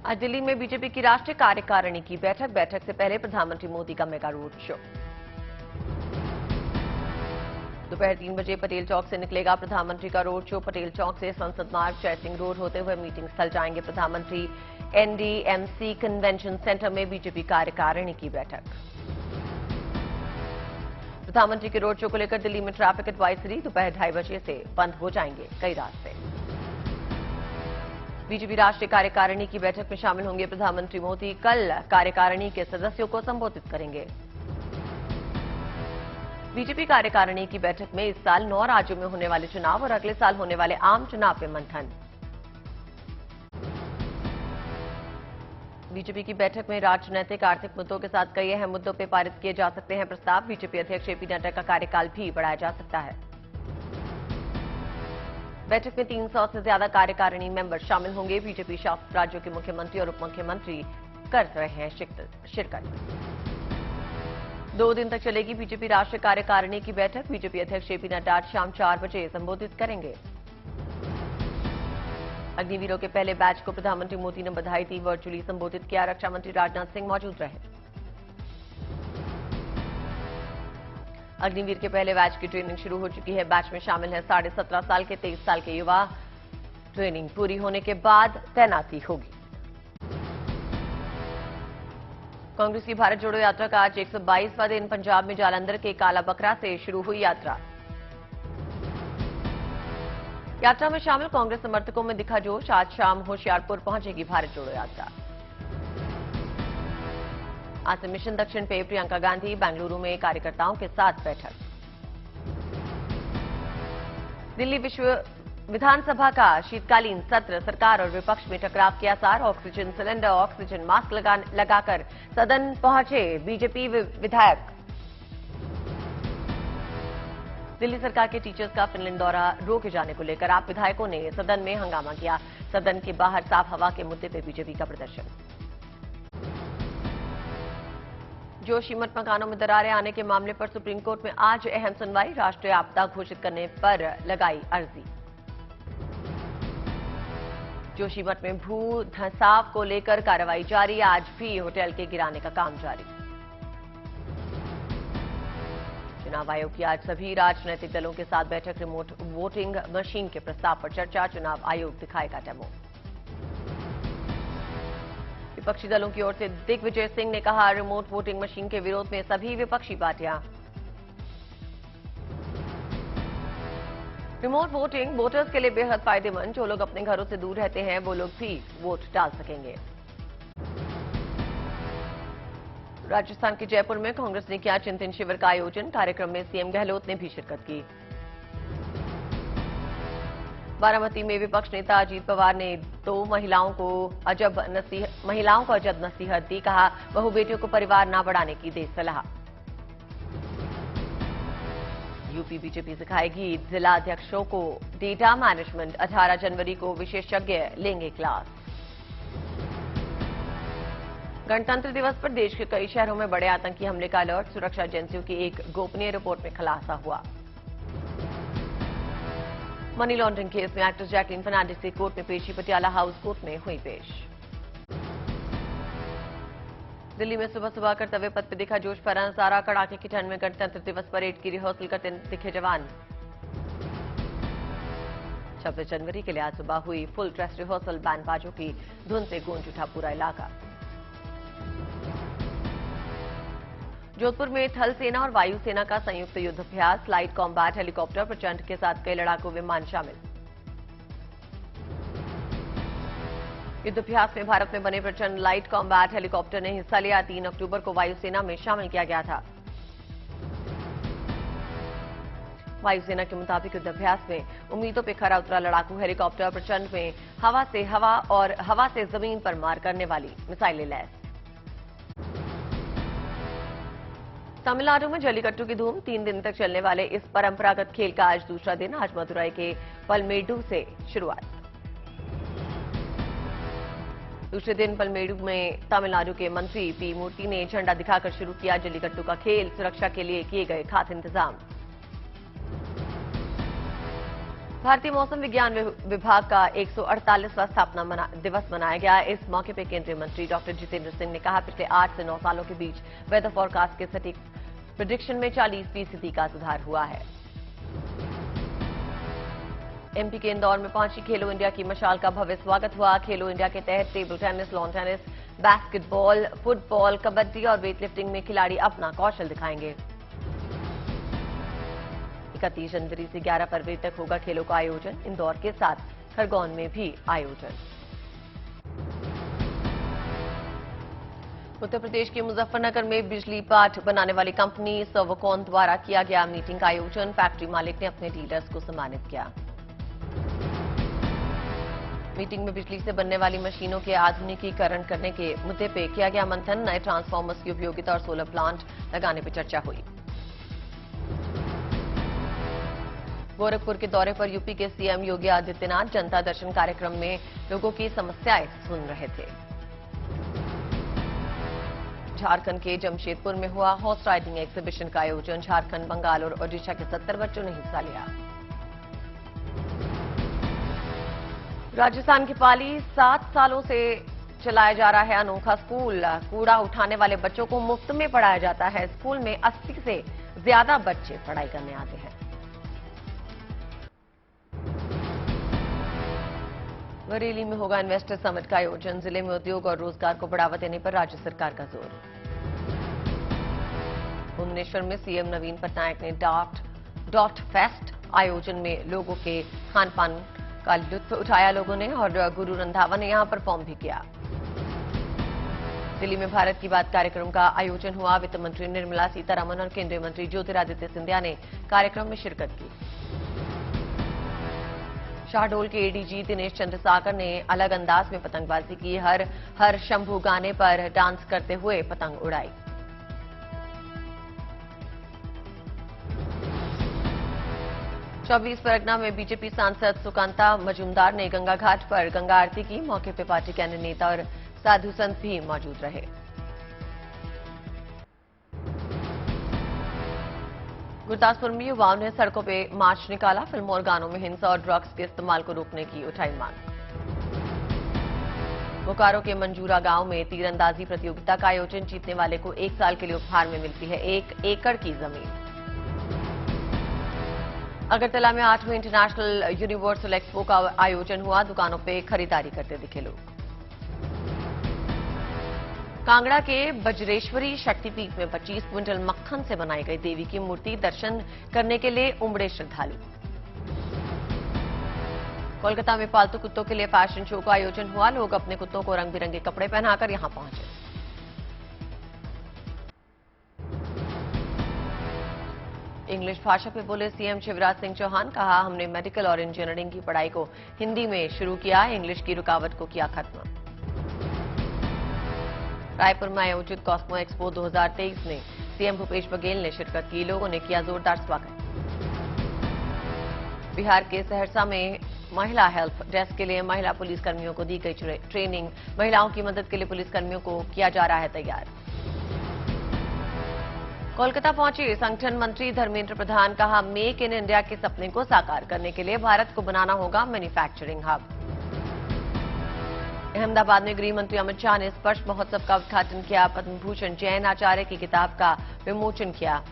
आज दिल्ली में बीजेपी की राष्ट्रीय कार्यकारिणी की बैठक से पहले प्रधानमंत्री मोदी का मेगा रोड शो। दोपहर 3 बजे पटेल चौक से निकलेगा प्रधानमंत्री का रोड शो। पटेल चौक से संसद मार्ग, जयसिंह रोड होते हुए मीटिंग स्थल जाएंगे प्रधानमंत्री। एनडीएमसी कन्वेंशन सेंटर में बीजेपी कार्यकारिणी की बैठक। प्रधानमंत्री के रोड शो को लेकर दिल्ली में ट्रैफिक एडवाइजरी। दोपहर 2:30 बजे से बंद हो जाएंगे कई रास्ते। बीजेपी राष्ट्रीय कार्यकारिणी की बैठक में शामिल होंगे प्रधानमंत्री मोदी। कल कार्यकारिणी के सदस्यों को संबोधित करेंगे। बीजेपी कार्यकारिणी की बैठक में इस साल 9 राज्यों में होने वाले चुनाव और अगले साल होने वाले आम चुनाव पे मंथन। बीजेपी की बैठक में राजनैतिक आर्थिक मुद्दों के साथ कई अहम मुद्दों पर पारित किए जा सकते हैं प्रस्ताव। बीजेपी अध्यक्ष जेपी नड्डा का कार्यकाल भी बढ़ाया जा सकता है। बैठक में 300 से ज्यादा कार्यकारिणी मेंबर शामिल होंगे। बीजेपी शासित राज्यों के मुख्यमंत्री और उप मुख्यमंत्री कर रहे हैं शिरकत। 2 दिन तक चलेगी बीजेपी राष्ट्रीय कार्यकारिणी की बैठक। बीजेपी अध्यक्ष जेपी नड्डा आज शाम 4 बजे संबोधित करेंगे। अग्निवीरों के पहले बैच को प्रधानमंत्री मोदी ने बधाई दी, वर्चुअली संबोधित किया। रक्षा मंत्री राजनाथ सिंह मौजूद रहे। अग्निवीर के पहले बैच की ट्रेनिंग शुरू हो चुकी है। बैच में शामिल है 17.5 साल के 23 साल के युवा। ट्रेनिंग पूरी होने के बाद तैनाती होगी। कांग्रेस की भारत जोड़ो यात्रा का आज 122वां दिन। पंजाब में जालंधर के काला बकरा से शुरू हुई यात्रा। यात्रा में शामिल कांग्रेस समर्थकों में दिखा जोश। आज शाम होशियारपुर पहुंचेगी भारत जोड़ो यात्रा। आज से मिशन दक्षिण पे प्रियंका गांधी बेंगलुरु में कार्यकर्ताओं के साथ बैठक। दिल्ली विधानसभा का शीतकालीन सत्र, सरकार और विपक्ष में टकराव के आसार। ऑक्सीजन सिलेंडर, ऑक्सीजन मास्क लगाकर सदन पहुंचे बीजेपी विधायक। दिल्ली सरकार के टीचर्स का फिनलैंड दौरा रोके जाने को लेकर आप विधायकों ने सदन में हंगामा किया। सदन के बाहर साफ हवा के मुद्दे पर बीजेपी का प्रदर्शन। जोशीमठ मकानों में दरारें आने के मामले पर सुप्रीम कोर्ट में आज अहम सुनवाई। राष्ट्रीय आपदा घोषित करने पर लगाई अर्जी। जोशीमठ में भू धंसाव को लेकर कार्रवाई जारी। आज भी होटल के गिराने का काम जारी। चुनाव आयोग की आज सभी राजनीतिक दलों के साथ बैठक। रिमोट वोटिंग मशीन के प्रस्ताव पर चर्चा। चुनाव आयोग दिखाएगा डेमो। विपक्षी दलों की ओर से दिग्विजय सिंह ने कहा, रिमोट वोटिंग मशीन के विरोध में सभी विपक्षी पार्टियां। रिमोट वोटिंग वोटर्स के लिए बेहद फायदेमंद। जो लोग अपने घरों से दूर रहते हैं वो लोग भी वोट डाल सकेंगे। राजस्थान के जयपुर में कांग्रेस ने किया चिंतन शिविर का आयोजन। कार्यक्रम में सीएम गहलोत ने भी शिरकत की। बारामती में विपक्ष नेता अजीत पवार ने 2 महिलाओं को अजब नसीहत दी। कहा, बहू बेटियों को परिवार न बढ़ाने की दे सलाह। यूपी बीजेपी सिखाएगी जिला अध्यक्षों को डेटा मैनेजमेंट। 18 जनवरी को विशेषज्ञ लेंगे क्लास। गणतंत्र दिवस पर देश के कई शहरों में बड़े आतंकी हमले का अलर्ट। सुरक्षा एजेंसियों की एक गोपनीय रिपोर्ट में खुलासा हुआ। मनी लॉन्ड्रिंग केस में एक्ट्रेस जैकलीन फर्नांडिस की कोर्ट में पेशी। पटियाला हाउस कोर्ट में हुई पेश। दिल्ली में सुबह सुबह कर्तव्य पथ पर दिखा जोश भरा नजारा। कड़ाके की ठंड में गणतंत्र दिवस परेड की रिहर्सल करते दिखे जवान। 26 जनवरी के लिए आज सुबह हुई फुल ड्रेस रिहर्सल। बैंड बाजों की धुन से गूंज उठा पूरा इलाका। जोधपुर में थल सेना और वायुसेना का संयुक्त युद्धाभ्यास। लाइट कॉम्बैट हेलीकॉप्टर, प्रचंड के साथ कई लड़ाकू विमान शामिल। युद्धाभ्यास में भारत में बने प्रचंड लाइट कॉम्बैट हेलीकॉप्टर ने हिस्सा लिया। 3 अक्टूबर को वायुसेना में शामिल किया गया था। वायुसेना के मुताबिक युद्धाभ्यास में उम्मीदों पर खरा उतरा लड़ाकू हेलीकॉप्टर। प्रचंड में हवा से हवा और हवा से जमीन पर मार करने वाली मिसाइलें लैस। तमिलनाडु में जल्लीकट्टू की धूम। 3 दिन तक चलने वाले इस परंपरागत खेल का आज दूसरा दिन। आज मदुराई के पलमेडु से शुरुआत। दूसरे दिन पलमेडु में तमिलनाडु के मंत्री पी मूर्ति ने झंडा दिखाकर शुरू किया जल्लीकट्टू का खेल। सुरक्षा के लिए किए गए खास इंतजाम। भारतीय मौसम विज्ञान विभाग का 148वां स्थापना दिवस मनाया गया। इस मौके पर केंद्रीय मंत्री डॉक्टर जितेंद्र सिंह ने कहा, पिछले 8 से 9 सालों के बीच वेदर फॉरकास्ट के सटीक प्रेडिक्शन में 40% का सुधार हुआ है। एमपी के इंदौर में पहुंची खेलो इंडिया की मशाल का भव्य स्वागत हुआ। खेलो इंडिया के तहत table tennis, lawn tennis, basketball, football, kabaddi और वेटलिफ्टिंग में खिलाड़ी अपना कौशल दिखाएंगे। 31 जनवरी से 11 फरवरी तक होगा खेलों का आयोजन। इंदौर के साथ खरगोन में भी आयोजन। उत्तर प्रदेश के मुजफ्फरनगर में बिजली पार्ट बनाने वाली कंपनी सर्वोकॉन द्वारा किया गया मीटिंग का आयोजन। फैक्ट्री मालिक ने अपने डीलर्स को सम्मानित किया। मीटिंग में बिजली से बनने वाली मशीनों के आधुनिकीकरण करने के मुद्दे पे किया गया मंथन। नए ट्रांसफार्मर्स की उपयोगिता और सोलर प्लांट लगाने पर चर्चा हुई। गोरखपुर के दौरे पर यूपी के सीएम योगी आदित्यनाथ जनता दर्शन कार्यक्रम में लोगों की समस्याएं सुन रहे थे। झारखंड के जमशेदपुर में हुआ हॉर्स राइडिंग एग्जीबिशन का आयोजन। झारखंड, बंगाल और ओडिशा के 70 बच्चों ने हिस्सा लिया। राजस्थान की पाली 7 सालों से चलाया जा रहा है अनोखा स्कूल। कूड़ा उठाने वाले बच्चों को मुफ्त में पढ़ाया जाता है। स्कूल में 80 से ज्यादा बच्चे पढ़ाई करने आते हैं। बरेली में होगा इन्वेस्टर समिट का आयोजन। जिले में उद्योग और रोजगार को बढ़ावा देने पर राज्य सरकार का जोर। भुवनेश्वर में सीएम नवीन पटनायक ने डॉट फेस्ट आयोजन में लोगों के खान पान का लुत्फ उठाया लोगों ने, और गुरु रंधावा ने यहां परफॉर्म भी किया। दिल्ली में भारत की बात कार्यक्रम का आयोजन हुआ। वित्त मंत्री निर्मला सीतारमण और केंद्रीय मंत्री ज्योतिरादित्य सिंधिया ने कार्यक्रम में शिरकत की। शाहडोल के एडीजी दिनेश चंद्र सागर ने अलग अंदाज में पतंगबाजी की। हर शंभू गाने पर डांस करते हुए पतंग उड़ाई। चौबीस परगना में बीजेपी सांसद सुकांता मजूमदार ने गंगा घाट पर गंगा आरती की। मौके पर पार्टी के अन्य नेता और साधु संत भी मौजूद रहे। गुरदासपुर में युवाओं ने सड़कों पर मार्च निकाला। फिल्मों और गानों में हिंसा और ड्रग्स के इस्तेमाल को रोकने की उठाई मांग। बोकारो के मंजूरा गांव में तीरंदाजी प्रतियोगिता का आयोजन। जीतने वाले को 1 साल के लिए उपहार में मिलती है 1 एकड़ की जमीन। अगरतला में 8वें इंटरनेशनल यूनिवर्सल एक्सपो का आयोजन हुआ। दुकानों पर खरीदारी करते दिखे लोग। कांगड़ा के बज्रेश्वरी शक्तिपीठ में 25 क्विंटल मक्खन से बनाई गई देवी की मूर्ति दर्शन करने के लिए उमड़े श्रद्धालु। कोलकाता में पालतू कुत्तों के लिए फैशन शो का आयोजन हुआ। लोग अपने कुत्तों को रंग बिरंगे कपड़े पहनाकर यहां पहुंचे। इंग्लिश भाषा पे बोले सीएम शिवराज सिंह चौहान। कहा, हमने मेडिकल और इंजीनियरिंग की पढ़ाई को हिंदी में शुरू किया। इंग्लिश की रुकावट को किया खत्म। रायपुर में आयोजित कॉस्मो एक्सपो 2023 में सीएम भूपेश बघेल ने शिरकत की। लोगों ने किया जोरदार स्वागत। बिहार के सहरसा में महिला हेल्प डेस्क के लिए महिला पुलिसकर्मियों को दी गई ट्रेनिंग। महिलाओं की मदद के लिए पुलिसकर्मियों को किया जा रहा है तैयार। कोलकाता पहुंचे संगठन मंत्री धर्मेंद्र प्रधान। कहा, मेक इन इंडिया के सपने को साकार करने के लिए भारत को बनाना होगा मैन्युफैक्चरिंग हब। अहमदाबाद में गृह मंत्री अमित शाह ने स्पर्श महोत्सव का उद्घाटन किया। पद्म भूषण जैन आचार्य की किताब का विमोचन किया।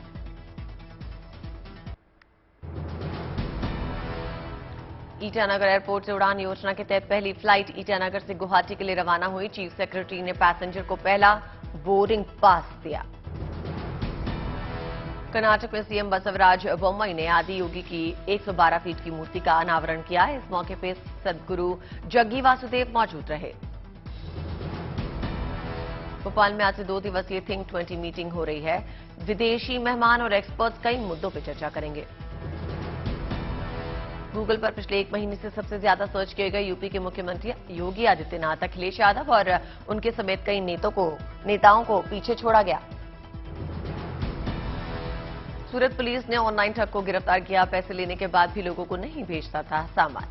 ईटानगर एयरपोर्ट से उड़ान योजना के तहत पहली फ्लाइट ईटानगर से गुवाहाटी के लिए रवाना हुई। चीफ सेक्रेटरी ने पैसेंजर को पहला बोर्डिंग पास दिया। कर्नाटक में सीएम बसवराज बोम्मई ने आदि योगी की 112 फीट की मूर्ति का अनावरण किया। इस मौके पर सदगुरु जग्गी वासुदेव मौजूद रहे। भोपाल में आज से 2 दिवसीय थिंक 20 मीटिंग हो रही है। विदेशी मेहमान और एक्सपर्ट्स कई मुद्दों पर चर्चा करेंगे। गूगल पर पिछले 1 महीने से सबसे ज्यादा सर्च किए गए यूपी के मुख्यमंत्री योगी आदित्यनाथ, अखिलेश यादव और उनके समेत कई नेताओं को पीछे छोड़ा गया। सूरत पुलिस ने ऑनलाइन ठग को गिरफ्तार किया। पैसे लेने के बाद भी लोगों को नहीं भेजता था सामान।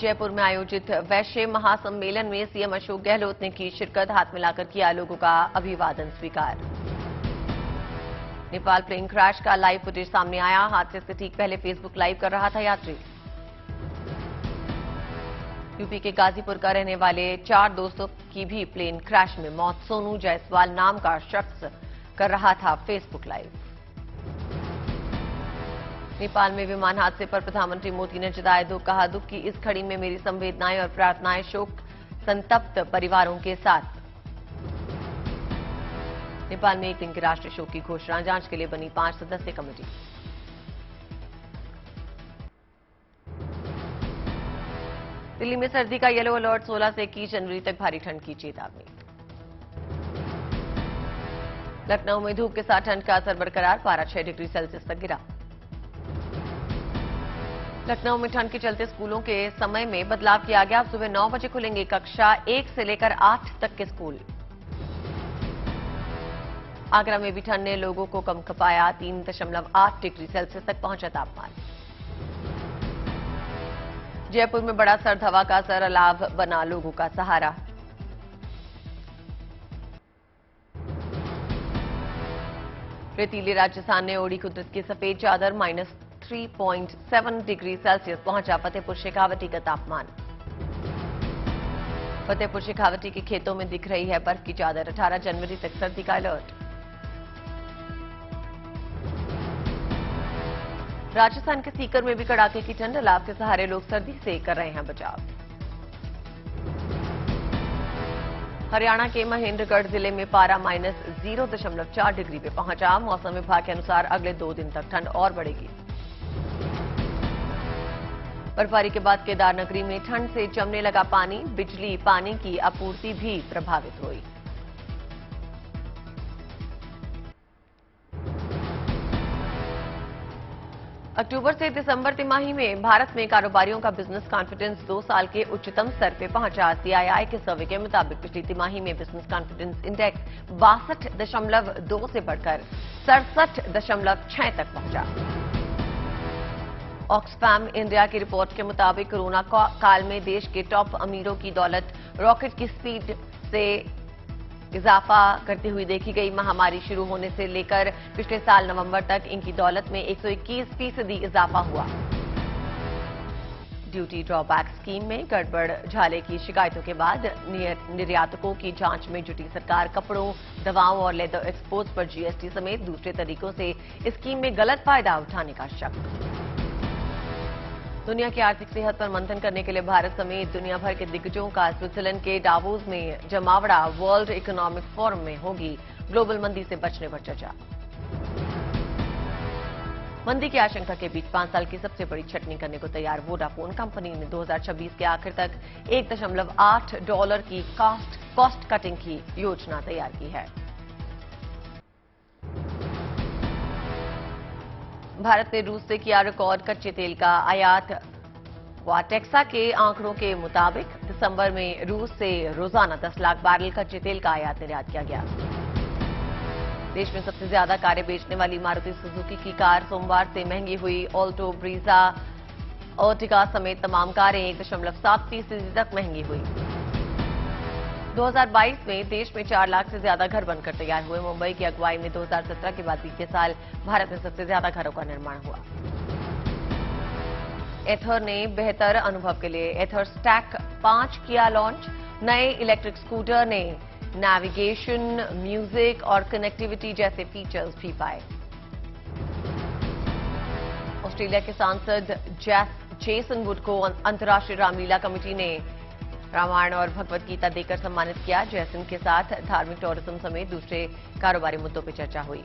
जयपुर में आयोजित वैश्य महासम्मेलन में सीएम अशोक गहलोत ने की शिरकत। हाथ मिलाकर किया लोगों का अभिवादन स्वीकार। नेपाल प्लेन क्रैश का लाइव फुटेज सामने आया। हादसे से ठीक पहले फेसबुक लाइव कर रहा था यात्री। यूपी के गाजीपुर का रहने वाले 4 दोस्तों की भी प्लेन क्रैश में मौत। सोनू जायसवाल नाम का शख्स कर रहा था फेसबुक लाइव। नेपाल में विमान हादसे पर प्रधानमंत्री मोदी ने जताया दुख। कहा, दुख की इस घड़ी में मेरी संवेदनाएं और प्रार्थनाएं शोक संतप्त परिवारों के साथ। नेपाल में एक दिन के राष्ट्रीय शोक की घोषणा। जांच के लिए बनी 5 सदस्यीय कमेटी। दिल्ली में सर्दी का येलो अलर्ट। 16 से 21 जनवरी तक भारी ठंड की चेतावनी। लखनऊ में धूप के साथ ठंड का असर बरकरार। पारा 6 डिग्री सेल्सियस तक गिरा। लखनऊ में ठंड के चलते स्कूलों के समय में बदलाव किया गया। अब सुबह 9 बजे खुलेंगे कक्षा 1 से लेकर 8 तक के स्कूल। आगरा में भी ठंड ने लोगों को कंपकपाया। 3.8 डिग्री सेल्सियस तक पहुंचा तापमान। जयपुर में बड़ा सर्द हवा का असर अलाव बना लोगों का सहारा। रेतीले राजस्थान ने ओढ़ी कुदरत की सफेद चादर। -3.7 डिग्री सेल्सियस पहुंचा फतेहपुर शेखावटी का तापमान। फतेहपुर शेखावटी के खेतों में दिख रही है बर्फ की चादर। 18 जनवरी तक सर्दी का अलर्ट। राजस्थान के सीकर में भी कड़ाके की ठंड। अलाव के सहारे लोग सर्दी से कर रहे हैं बचाव। हरियाणा के महेंद्रगढ़ जिले में पारा -0.4 डिग्री पे पहुंचा। मौसम विभाग के अनुसार अगले 2 दिन तक ठंड और बढ़ेगी। बर्फबारी के बाद केदार नगरी में ठंड से जमने लगा पानी। बिजली पानी की आपूर्ति भी प्रभावित हुई। अक्टूबर से दिसंबर तिमाही में भारत में कारोबारियों का बिजनेस कॉन्फिडेंस 2 साल के उच्चतम स्तर पे पहुंचा। सीआईआई के सर्वे के मुताबिक पिछली तिमाही में बिजनेस कॉन्फिडेंस इंडेक्स 62.2 से बढ़कर 67.6 तक पहुंचा। ऑक्सफैम इंडिया की रिपोर्ट के मुताबिक कोरोना काल में देश के टॉप अमीरों की दौलत रॉकेट की स्पीड से इजाफा करती हुई देखी गई। महामारी शुरू होने से लेकर पिछले साल नवंबर तक इनकी दौलत में 121% इजाफा हुआ। ड्यूटी ड्रॉबैक स्कीम में गड़बड़ झाले की शिकायतों के बाद निर्यातकों की जांच में जुटी सरकार। कपड़ों, दवाओं और लेदर एक्सपोर्ट्स पर जीएसटी समेत दूसरे तरीकों से इस स्कीम में गलत फायदा उठाने का शक। दुनिया की आर्थिक सेहत पर मंथन करने के लिए भारत समेत दुनिया भर के दिग्गजों का स्विट्जरलैंड के डावोस में जमावड़ा। वर्ल्ड इकोनॉमिक फोरम में होगी ग्लोबल मंदी से बचने पर चर्चा। मंदी की आशंका के बीच 5 साल की सबसे बड़ी छटनी करने को तैयार वोडाफोन कंपनी ने 2026 के आखिर तक $1.8 की कॉस्ट कटिंग की योजना तैयार की है। भारत ने रूस से किया रिकॉर्ड कच्चे तेल का आयात। वाटेक्सा के आंकड़ों के मुताबिक दिसंबर में रूस से रोजाना 10 लाख बैरल कच्चे तेल का आयात निर्यात किया गया। देश में सबसे ज्यादा कारें बेचने वाली मारुति सुजुकी की कार सोमवार से महंगी हुई। ऑल्टो, ब्रीजा, अर्टिगा समेत तमाम कारें 1.7% तक महंगी हुई। 2022 में देश में 4 लाख से ज्यादा घर बनकर तैयार हुए। मुंबई की अगुवाई में 2017 के बाद बीते साल भारत में सबसे ज्यादा घरों का निर्माण हुआ। एथर ने बेहतर अनुभव के लिए एथर स्टैक 5 किया लॉन्च। नए इलेक्ट्रिक स्कूटर ने नेविगेशन, म्यूजिक और कनेक्टिविटी जैसे फीचर्स भी पाए। ऑस्ट्रेलिया के सांसद जेसन वुड को अंतर्राष्ट्रीय रामलीला कमेटी ने रामायण और भगवत गीता देकर सम्मानित किया। जैसन के साथ धार्मिक टूरिज्म समेत दूसरे कारोबारी मुद्दों पर चर्चा हुई।